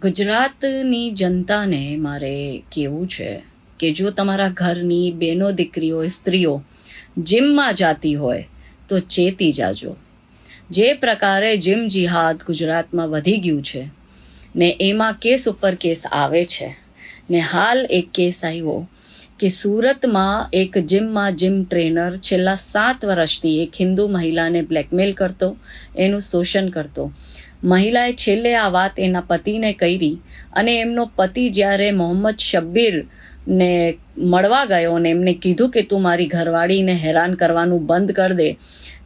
ગુજરાતની જનતાને મારે કહેવું છે કે જો તમારા ઘરની બહેનો દીકરીઓ સ્ત્રીઓ જીમમાં જાતી હોય તો ચેતી જાજો. જે પ્રકારે જીમ જિહાદ ગુજરાતમાં વધી ગયું છે ને એમાં કેસ ઉપર કેસ આવે છે ને હાલ એક કેસ આવ્યો કે સુરતમાં એક જીમ ટ્રેનર છેલ્લા 7 વર્ષથી એક હિન્દુ મહિલાને બ્લેકમેલ કરતો, એનું શોષણ કરતો. મહિલાએ છેલ્લે આ વાત એના પતિને કરી અને એમનો પતિ જ્યારે મોહમ્મદ શબ્બીરને મળવા ગયો અને એમને કીધું કે તું મારી ઘરવાળીને હેરાન કરવાનું બંધ કર દે,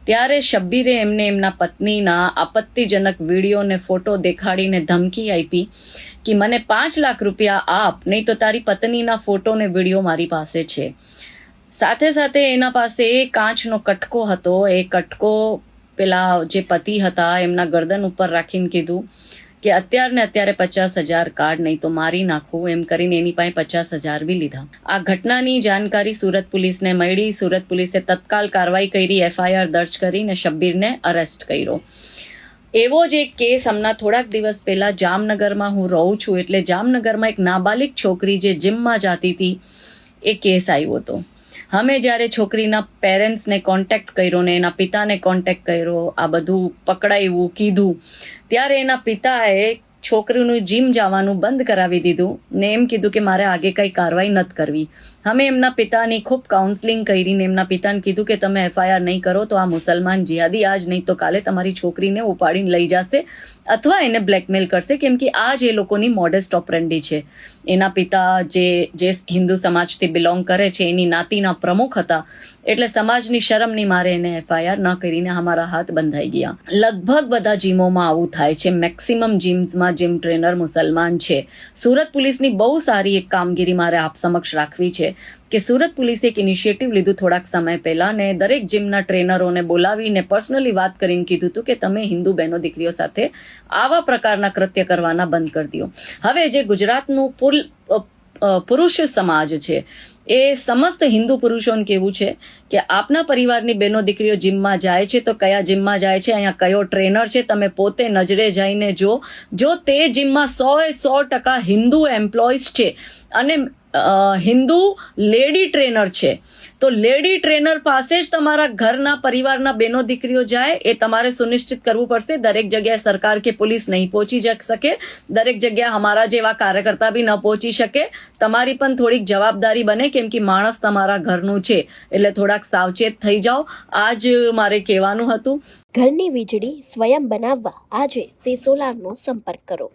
ત્યારે શબ્બીરે એમને એમના પત્નીના આપત્તિજનક વિડીયો ને ફોટો દેખાડીને ધમકી આપી કે મને 5 લાખ રૂપિયા આપ, નહીં તો તારી પત્નીના ફોટો ને વિડીયો મારી પાસે છે. સાથે સાથે એના પાસે કાચનો કટકો હતો. એ કટકો પેલા જે પતિ હતા એમના ગરદન ઉપર રાખીને કીધું કે અત્યારે 50,000 કાર્ડ, નહીં તો મારી નાખું, એમ કરીને એની પાસે 50,000 બી લીધા. આ ઘટનાની જાણકારી સુરત પોલીસને મળી. સુરત પોલીસે તત્કાલ કાર્યવાહી કરી, FIR દર્જ કરીને શબ્બીરને અરેસ્ટ કર્યો. એવો જ એક કેસ હમણાં થોડાક દિવસ પહેલા જામનગરમાં, હું રહું છું એટલે જામનગરમાં એક નાબાલિગ છોકરી જે જીમમાં જતી હતી એ કેસ આવ્યો હતો. અમે જ્યારે છોકરીના પેરેન્ટ્સને કોન્ટેક્ટ કર્યો ને એના પિતાને કોન્ટેક્ટ કર્યો, આ બધું પકડાયું કીધું, ત્યારે એના પિતાએ છોકરીનું જીમ જવાનું બંધ કરાવી દીધું ને એમ કીધું કે મારે આગે કંઈ કાર્યવાહી નથી કરવી. અમે એમના પિતાની ખૂબ કાઉન્સલિંગ કરીને એમના પિતાને કીધું કે તમે FIR નહીં કરો તો આ મુસલમાન જિહાદી આજ નહીં તો કાલે તમારી છોકરીને ઉપાડીને લઈ જશે અથવા એને બ્લેકમેલ કરશે, કેમ કે આ જ એ લોકોની મોડેસ્ટ ઓપરેન્ડી છે. એના પિતા જે હિન્દુ સમાજથી બિલોંગ કરે છે એની નાતીના પ્રમુખ હતા, એટલે સમાજની શરમની મારે એને FIR ન કરીને અમારા હાથ બંધાઈ ગયા. લગભગ બધા જીમોમાં આવું થાય છે. મેક્સિમમ જીમ્સમાં જીમ ટ્રેનર મુસલમાન છે. સુરત પોલીસની બહુ સારી એક કામગીરી મારે આપ સમક્ષ રાખવી છે કે સુરત પોલીસે એક ઇનિશિયેટિવ લીધું થોડાક સમય પહેલા ને દરેક જીમના ટ્રેનરોને બોલાવીને પર્સનલી વાત કરીને કીધું હતું કે તમે હિન્દુ બહેનો દીકરીઓ સાથે આવા પ્રકારના કૃત્ય કરવાના બંધ કરી દો. હવે જે ગુજરાતનું પુરુષ સમાજ છે એ સમસ્ત હિન્દુ પુરુષોને કેવું છે કે આપના પરિવારની બહેનો દીકરીઓ જીમમાં જાય છે તો કયા જીમમાં જાય છે, અહીંયા કયો ટ્રેનર છે, તમે પોતે નજરે જઈને જો તે જીમમાં 100% હિન્દુ એમ્પ્લોઈઝ છે અને હિન્દુ લેડી ટ્રેનર છે, તો લેડી ટ્રેનર પાસે જ તમારા ઘરના પરિવારના બહેનો દીકરીઓ જાય એ તમારે સુનિશ્ચિત કરવું પડશે. દરેક જગ્યાએ સરકાર કે પોલીસ નહીં પહોંચી શકે, દરેક જગ્યાએ અમારા જેવા કાર્યકર્તા બી ન પહોંચી શકે. તમારી પણ થોડીક જવાબદારી બને, કેમ કે માણસ તમારા ઘરનું છે એટલે થોડાક સાવચેત થઈ જાઓ. આ જ મારે કહેવાનું હતું. ઘરની વીજળી સ્વયં બનાવવા આજે સે સોલારનો સંપર્ક કરો.